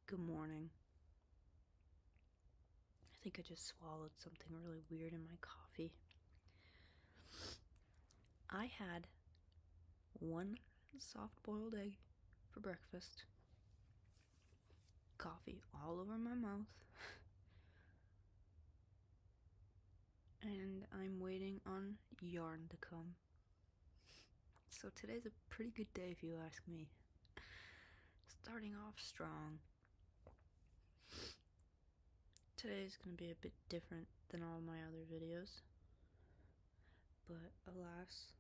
Good morning. I think I just swallowed something really weird in my coffee. I had one soft-boiled egg for breakfast, coffee all over my mouth, and I'm waiting on yarn to come. So today's a pretty good day if you ask me. Starting off strong. Today's gonna be a bit different than all my other videos, but alas,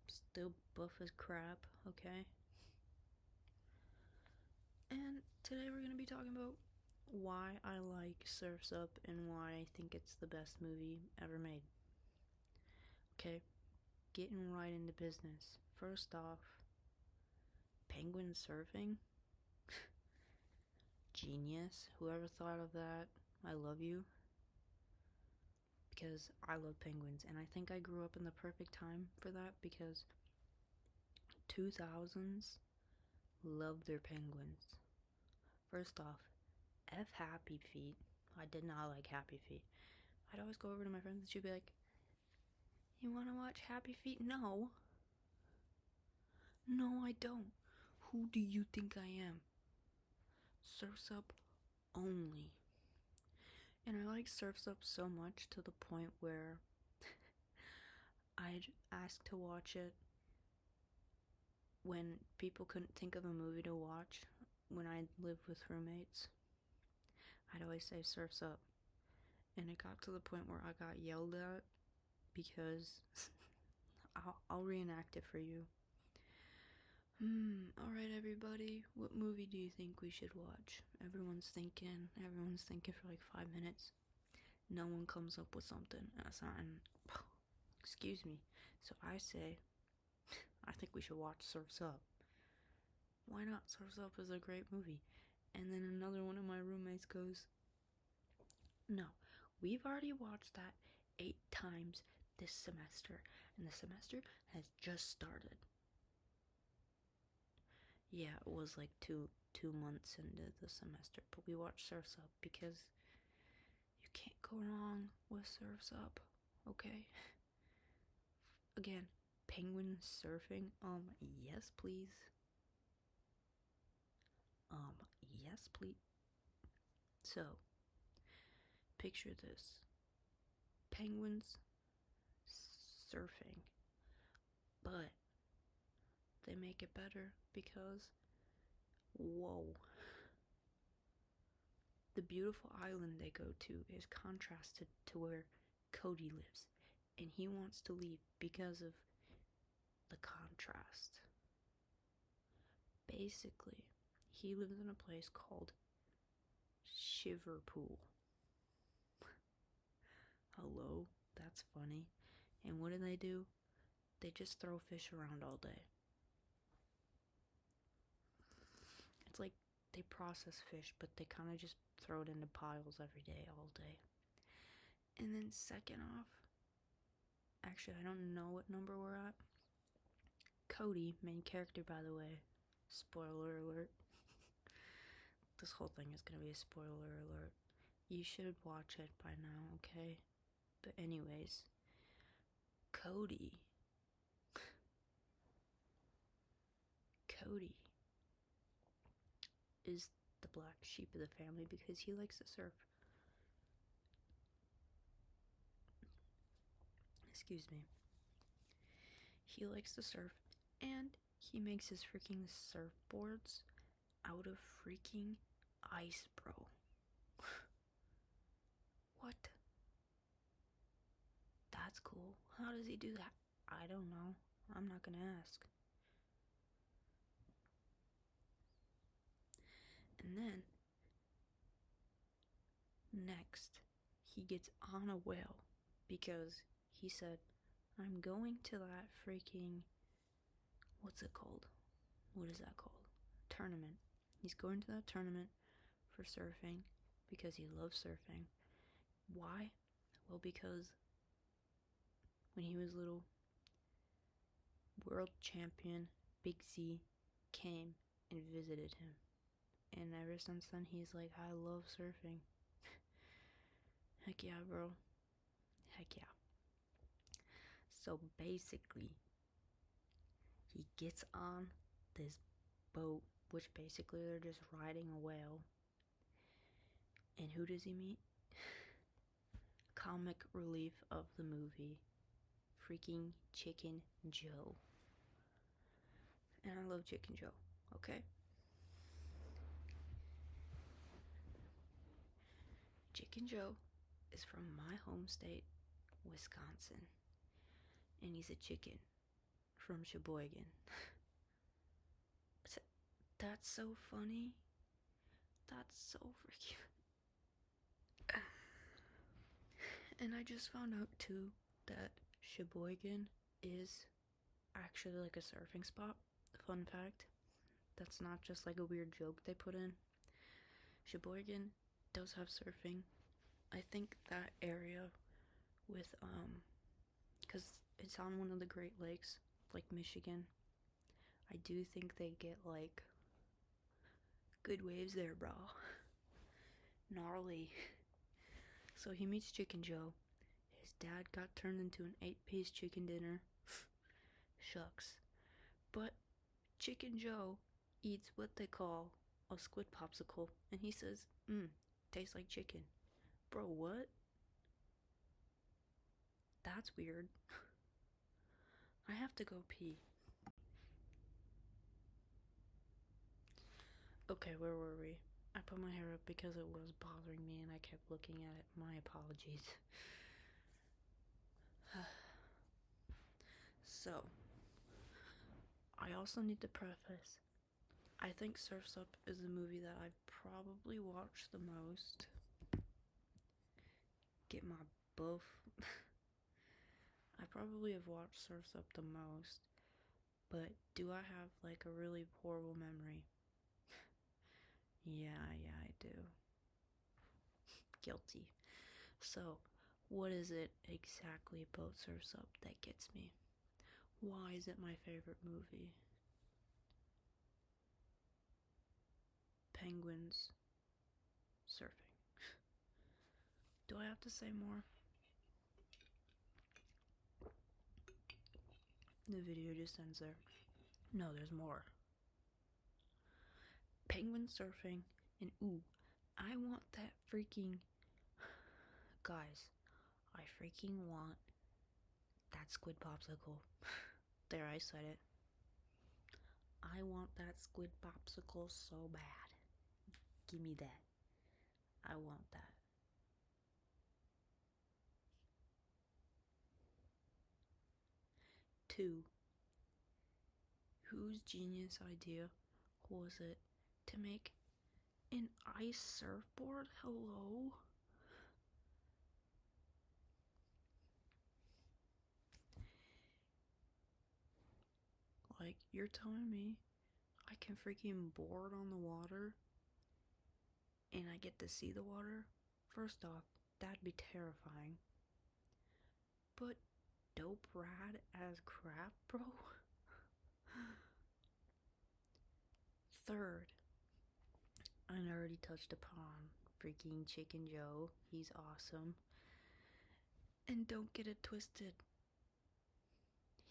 I'm still buff as crap, okay? And today we're gonna be talking about why I like Surf's Up and why I think it's the best movie ever made. Okay, getting right into business. First off, penguin surfing? Genius. Whoever thought of that, I love you. Because I love penguins, and I think I grew up in the perfect time for that because 2000s love their penguins. First off, F Happy Feet. I did not like Happy Feet. I'd always go over to my friends and she'd be like, "You want to watch Happy Feet?" No. No, I don't. Who do you think I am? Surf's Up only. And I like Surf's Up so much to the point where I'd ask to watch it when people couldn't think of a movie to watch when I lived with roommates. I'd always say Surf's Up. And it got to the point where I got yelled at because I'll reenact it for you. Alright everybody, what movie do you think we should watch? Everyone's thinking for like 5 minutes. No one comes up with something. Excuse me. So I say, I think we should watch Surf's Up. Why not? Surf's Up is a great movie. And then another one of my roommates goes, no, we've already watched that 8 times this semester, and the semester has just started. Yeah, it was like two months into the semester, but we watched Surf's Up because you can't go wrong with Surf's Up, okay? Again, penguin surfing, yes please. Yes please. So, picture this. Penguins surfing, but they make it better because, whoa. The beautiful island they go to is contrasted to where Cody lives, and he wants to leave because of the contrast. Basically, he lives in a place called Shiverpool. Hello, that's funny. And what do? They just throw fish around all day. It's like they process fish, but they kind of just throw it into piles every day, all day. And then second off, actually I don't know what number we're at. Cody, main character by the way, spoiler alert. This whole thing is gonna be a spoiler alert. You should watch it by now, okay? But anyways, Cody is the black sheep of the family because he likes to surf. Excuse me. He likes to surf, and he makes his freaking surfboards out of freaking ice, bro. What? That's cool. How does he do that? I don't know. I'm not gonna ask. And then, next, he gets on a whale because he said, I'm going to that freaking, what's it called? What is that called? Tournament. He's going to that tournament for surfing because he loves surfing. Why? Well, because when he was little, world champion Big Z came and visited him. And ever since then, he's like, I love surfing. Heck yeah, bro. Heck yeah. So basically, he gets on this boat, which basically they're just riding a whale. And who does he meet? Comic relief of the movie, freaking Chicken Joe. And I love Chicken Joe, okay? Chicken Joe is from my home state, Wisconsin. And he's a chicken from Sheboygan. That's so funny. That's so freaking. And I just found out too that Sheboygan is actually like a surfing spot. Fun fact. That's not just like a weird joke they put in. Sheboygan does have surfing. I think that area with because it's on one of the Great Lakes, like Michigan. I do think they get like good waves there, bro. Gnarly. So he meets Chicken Joe. His dad got turned into an 8-piece chicken dinner. Shucks. But Chicken Joe eats what they call a squid popsicle, and he says, tastes like chicken. Bro, what? That's weird. I have to go pee. Okay, where were we? I put my hair up because it was bothering me and I kept looking at it. My apologies. So, I also need to preface, I think Surf's Up is the movie that I've probably watched the most. Get my buff. I probably have watched Surf's Up the most, but do I have like a really horrible memory? Yeah, I do. Guilty. So, what is it exactly about Surf's Up that gets me? Why is it my favorite movie? Penguins surfing. Do I have to say more? The video just ends there. No, there's more. Penguin surfing, and ooh, I want that freaking. Guys, I freaking want that squid popsicle. There, I said it. I want that squid popsicle so bad. Give me that. I want that. Two, whose genius idea was it to make an ice surfboard? Hello? Like, you're telling me I can freaking board on the water and I get to see the water? First off, that'd be terrifying. But dope rad as crap, bro. Third, I already touched upon freaking Chicken Joe. He's awesome. And don't get it twisted.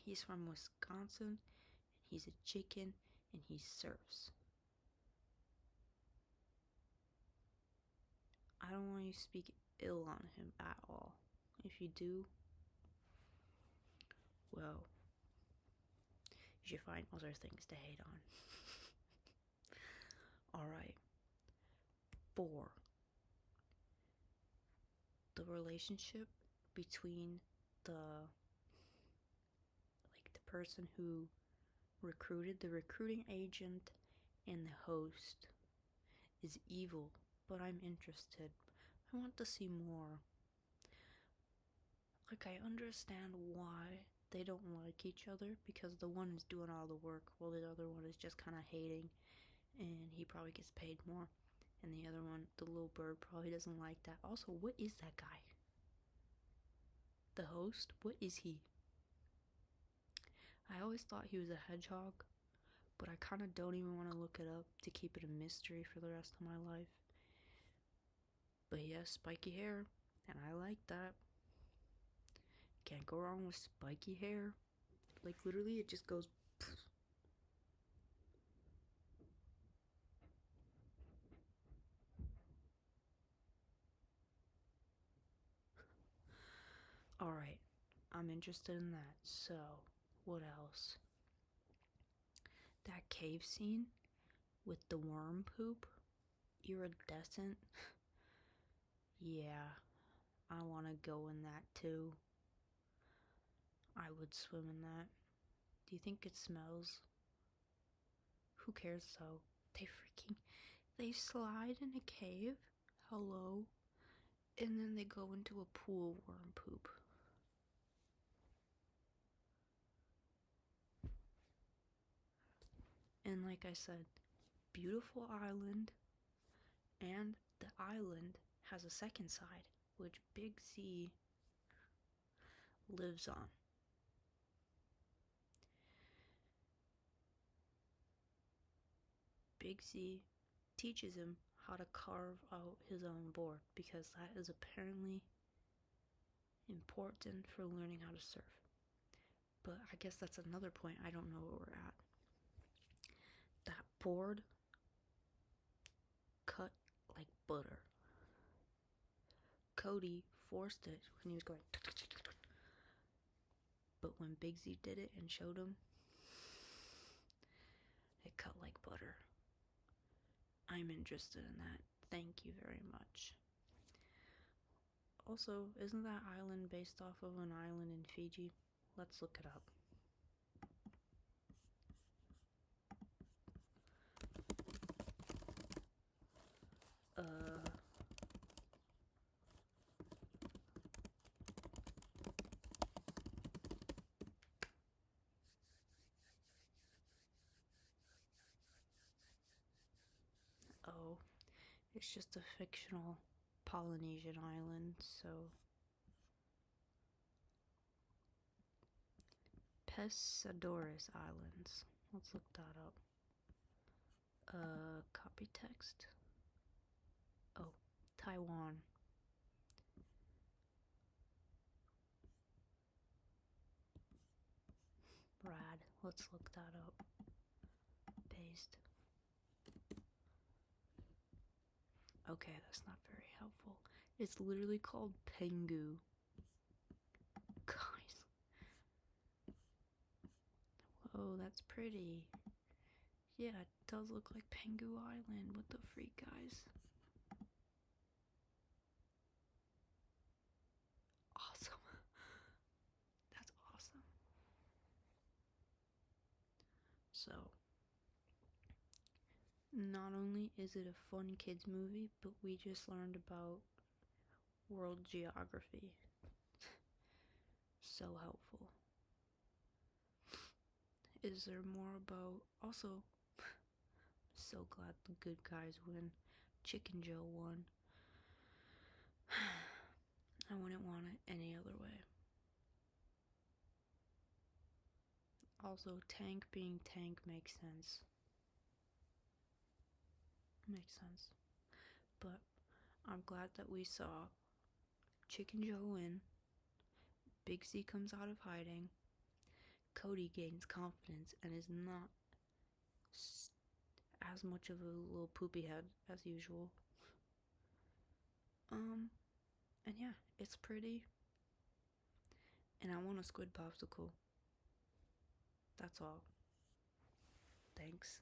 He's from Wisconsin, he's a chicken, and he surfs. I don't want you to speak ill on him at all. If you do, well, you should find other things to hate on. Alright. 4. The relationship between the person who recruited, the recruiting agent, and the host is evil, but I'm interested. I want to see more. Like, I understand why they don't like each other, because the one is doing all the work while the other one is just kind of hating, and he probably gets paid more. And the other one, the little bird, probably doesn't like that. Also, what is that guy? The host? What is he? I always thought he was a hedgehog, but I kind of don't even want to look it up to keep it a mystery for the rest of my life. But he has spiky hair, and I like that. Can't go wrong with spiky hair. Like, literally, it just goes. Alright, I'm interested in that. So, what else? That cave scene with the worm poop, iridescent. Yeah, I want to go in that too. I would swim in that. Do you think it smells? Who cares though? They slide in a cave. Hello. And then they go into a pool of worm poop. And like I said, beautiful island. And the island has a second side, which Big Z lives on. Big Z teaches him how to carve out his own board because that is apparently important for learning how to surf. But I guess that's another point. I don't know where we're at. That board cut like butter. Cody forced it when he was going. But when Big Z did it and showed him, it cut like butter. I'm interested in that. Thank you very much. Also, isn't that island based off of an island in Fiji? Let's look it up. Oh, it's just a fictional Polynesian island, so. Pescadores Islands. Let's look that up. Copy text. Oh, Taiwan. Rad. Let's look that up. Paste. Okay, that's not very helpful. It's literally called Penghu. Guys. Oh, that's pretty. Yeah, it does look like Penghu Island. What the freak, guys? Awesome. That's awesome. So, not only is it a fun kids movie, but we just learned about world geography. So helpful. Is there more about... Also, so glad the good guys win. Chicken Joe won. I wouldn't want it any other way. Also, Tank being Tank makes sense. Makes sense. But I'm glad that we saw Chicken Joe win. Big Z comes out of hiding. Cody gains confidence and is not as much of a little poopy head as usual. And yeah, it's pretty. And I want a squid popsicle. That's all. Thanks.